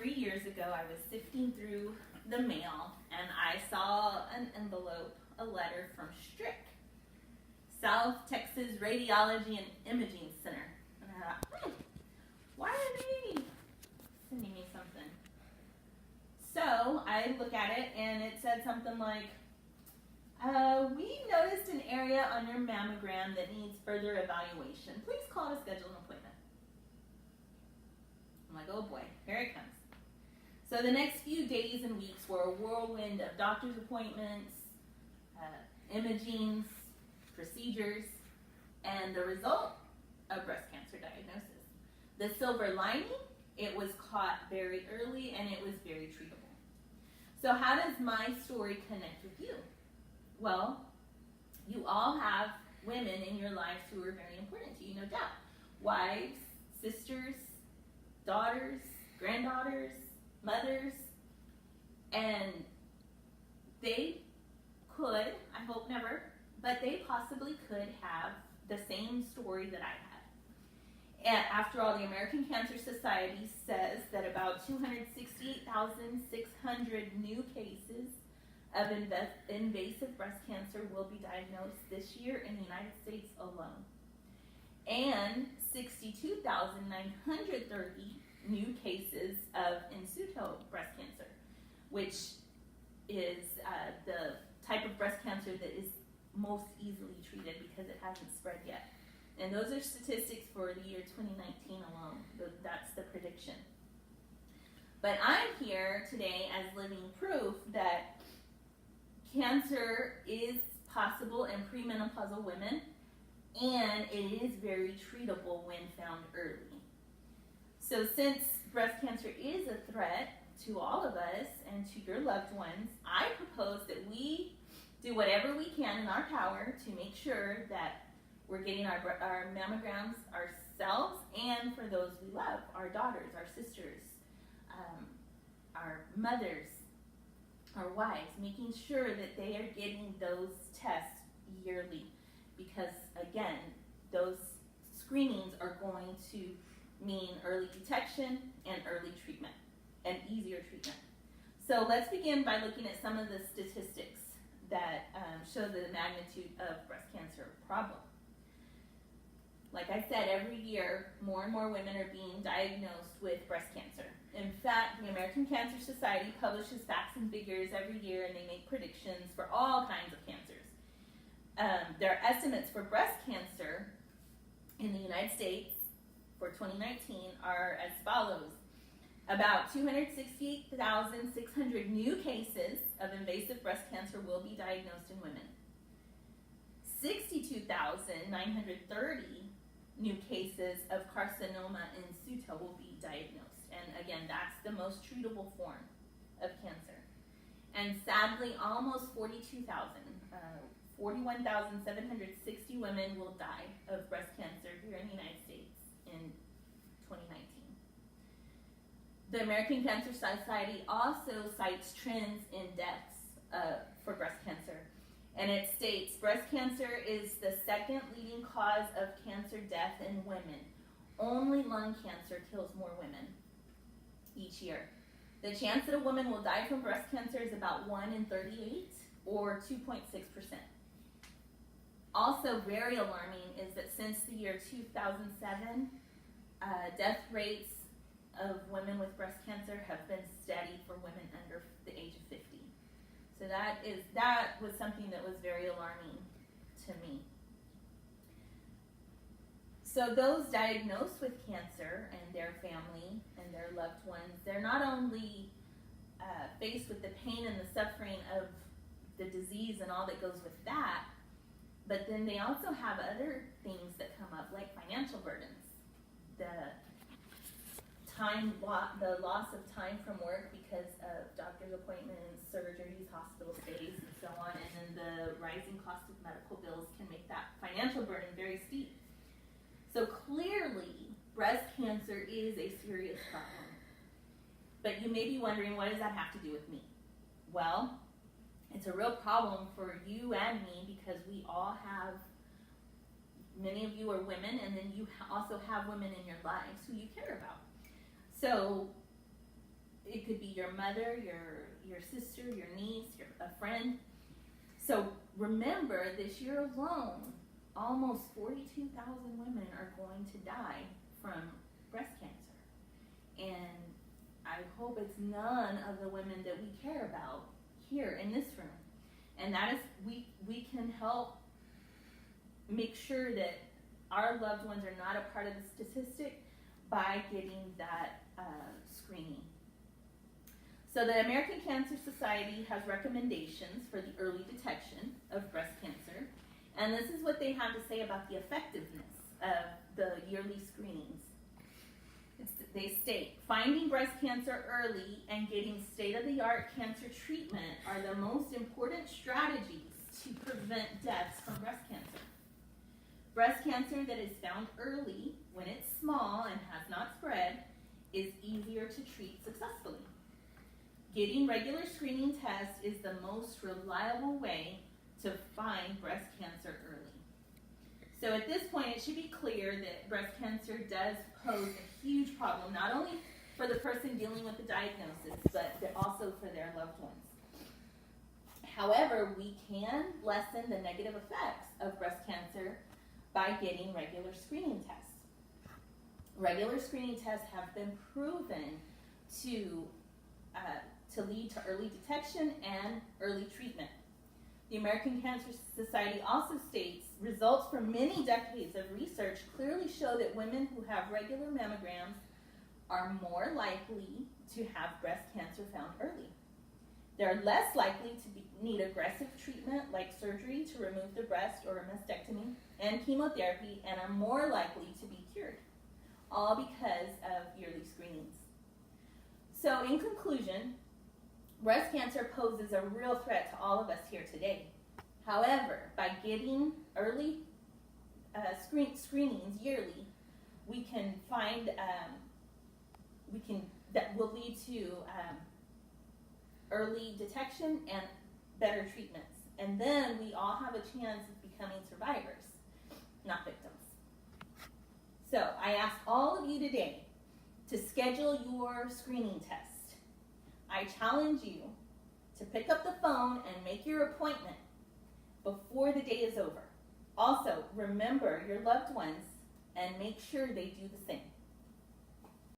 3 years ago, I was sifting through the mail and I saw an envelope, a letter from Strick, South Texas Radiology and Imaging Center. And I thought, why are they sending me something? So I look at it and it said something like, we noticed an area on your mammogram that needs further evaluation. Please call to schedule an appointment. I'm like, oh boy, here it comes. So the next few days and weeks were a whirlwind of doctor's appointments, imagings, procedures, and the result, a breast cancer diagnosis. The silver lining, it was caught very early and it was very treatable. So how does my story connect with you? Well, you all have women in your lives who are very important to you, no doubt. Wives, sisters, daughters, granddaughters, mothers, and they could, I hope never, but they possibly could have the same story that I had. And after all, the American Cancer Society says that about 268,600 new cases of invasive breast cancer will be diagnosed this year in the United States alone. And 62,930 new cases of in situ breast cancer, which is the type of breast cancer that is most easily treated because it hasn't spread yet. And those are statistics for the year 2019 alone. That's the prediction. But I'm here today as living proof that cancer is possible in premenopausal women, and it is very treatable when found early. So since breast cancer is a threat to all of us and to your loved ones, I propose that we do whatever we can in our power to make sure that we're getting our mammograms ourselves and for those we love, our daughters, our sisters, our mothers, our wives, making sure that they are getting those tests yearly, because again, those screenings are going to mean early detection and early treatment and easier treatment. So let's begin by looking at some of the statistics that show the magnitude of breast cancer problem. Like I said, every year more and more women are being diagnosed with breast cancer. In fact, the American Cancer Society publishes facts and figures every year, and they make predictions for all kinds of cancers. Their estimates for breast cancer in the United States for 2019 are as follows. About 268,600 new cases of invasive breast cancer will be diagnosed in women. 62,930 new cases of carcinoma in situ will be diagnosed. And again, that's the most treatable form of cancer. And sadly, almost 41,760 women will die of breast cancer here in the United States in 2019. The American Cancer Society also cites trends in deaths for breast cancer. And it states, breast cancer is the second leading cause of cancer death in women. Only lung cancer kills more women each year. The chance that a woman will die from breast cancer is about 1 in 38, or 2.6%. Also very alarming is that since the year 2007, death rates of women with breast cancer have been steady for women under the age of 50. So that was something that was very alarming to me. So those diagnosed with cancer and their family and their loved ones, they're not only faced with the pain and the suffering of the disease and all that goes with that, but then they also have other things that come up, like financial burdens, the loss of time from work because of doctor's appointments, surgeries, hospital stays, and so on, and then the rising cost of medical bills can make that financial burden very steep. So clearly, breast cancer is a serious problem. But you may be wondering, what does that have to do with me? Well, it's a real problem for you and me because we all have, many of you are women, and then you also have women in your lives who you care about. So it could be your mother, your sister, your niece, a friend. So remember, this year alone, almost 42,000 women are going to die from breast cancer. And I hope it's none of the women that we care about here in this room. And that is, we can help make sure that our loved ones are not a part of the statistic by getting that screening. So the American Cancer Society has recommendations for the early detection of breast cancer, and this is what they have to say about the effectiveness of the yearly screenings. They state, finding breast cancer early and getting state-of-the-art cancer treatment are the most important strategies to prevent deaths from breast cancer. Breast cancer that is found early, when it's small and has not spread, is easier to treat successfully. Getting regular screening tests is the most reliable way to find breast cancer early. So at this point, it should be clear that breast cancer does pose a huge problem, not only for the person dealing with the diagnosis, but also for their loved ones. However, we can lessen the negative effects of breast cancer by getting regular screening tests. Regular screening tests have been proven to lead to early detection and early treatment. The American Cancer Society also states, results from many decades of research clearly show that women who have regular mammograms are more likely to have breast cancer found early. They're less likely to need aggressive treatment like surgery to remove the breast or a mastectomy and chemotherapy, and are more likely to be cured, all because of yearly screenings. So in conclusion, breast cancer poses a real threat to all of us here today. However, by getting early screenings yearly, we can find, that will lead to early detection and better treatments. And then we all have a chance of becoming survivors, not victims. So I ask all of you today to schedule your screening test. I challenge you to pick up the phone and make your appointment before the day is over. Also, remember your loved ones and make sure they do the same.